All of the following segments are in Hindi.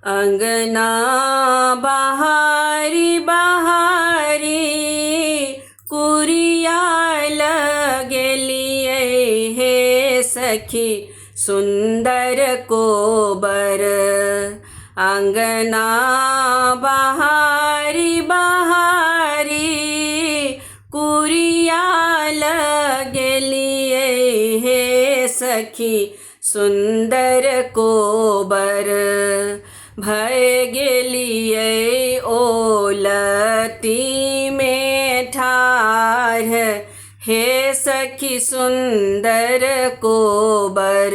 अंगना बहारी बहारी कुरिया लगेलिए हे सखी सुंदर कोबर। अंगना बहारी बहारी कुरिया लगेलिए हे सखी सुंदर कोबर। भय गेलिए ओलती में ठाढ़ हे सखी सुंदर कोबर।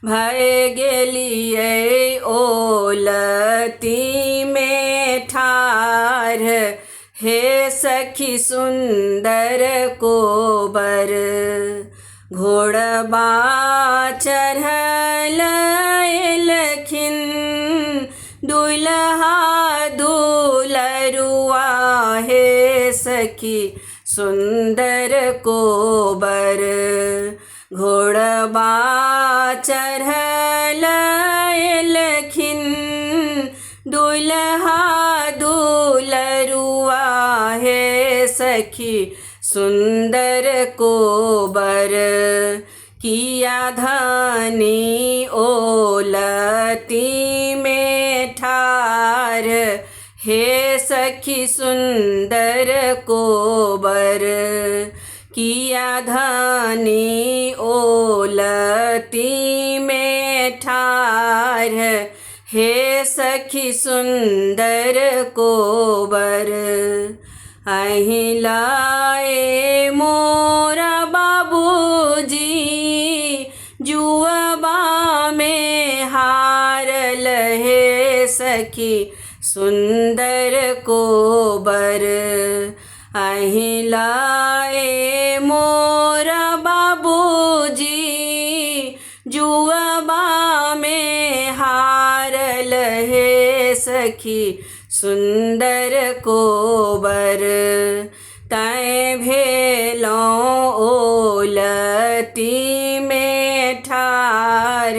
भय गेलिए ओलती में ठाढ़ हे सखी सुंदर कोबर। घोड़बा चढ़ल एलखिन दुल्हा दुलरुआ हे सखी सुंदर कोबर। घोड़बा चढ़ल एलखिन दुल्हा दुलरुआ हे सखी सुंदर कोबर। किया धनी ओलती में ठाढ़ हे सखी सुंदर कोबर। किया धनी ओलती में ठाढ़ हे सखी सुंदर कोबर। अहिलाए मोरा बाबूजी जुआबा में हारल हे सखी सुंदर कोबर। अहिलाए मोरा बाबूजी जुआबा में हारल हे सखी सुंदर कोबर। तैं भेलों ओलती में ठाढ़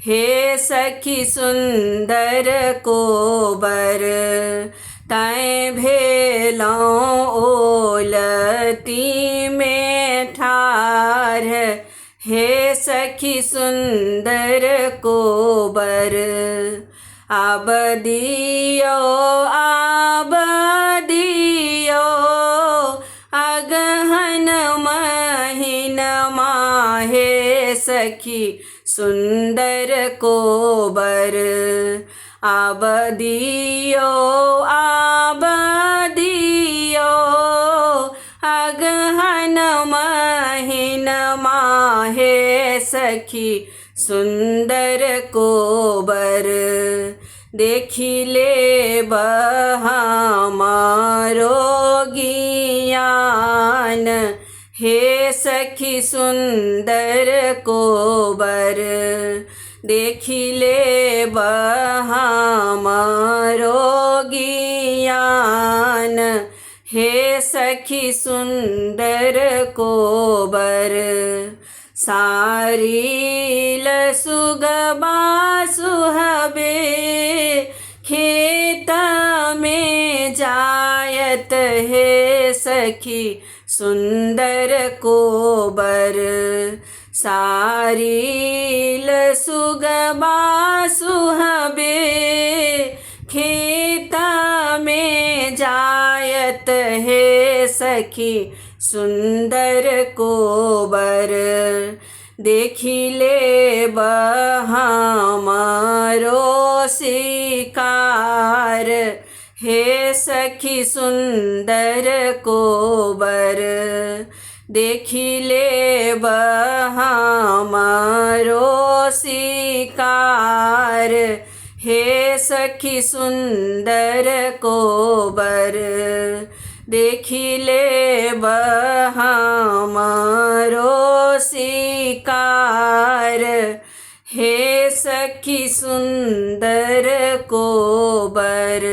हे सखी सुंदर कोबर। तैं भेलों ओलती में ठाढ़ हे सखी सुंदर कोबर। आब दियो अगहन महीनमा हे सखी सुंदर कोबर। आब दियो अगहन महीनमा हे सखी सुंदर कोबर। देखिले हमारो ज्ञान हे सखी सुंदर कोबर। देखिले हमारो ज्ञान हे सखी सुंदर कोबर। सारील सुगबा सुहबे खेत में जायत हे सखी सुंदर कोबर। सारील सुगबा सुहबे खेत में जायत हे सखी सुंदर कोबर। देखिले हमारो शिकार हे सखी सुंदर कोबर। देखिले हमारो शिकार हे सखी सुंदर कोबर। देखिले हमारो शिकार हे सखी सुंदर कोबर।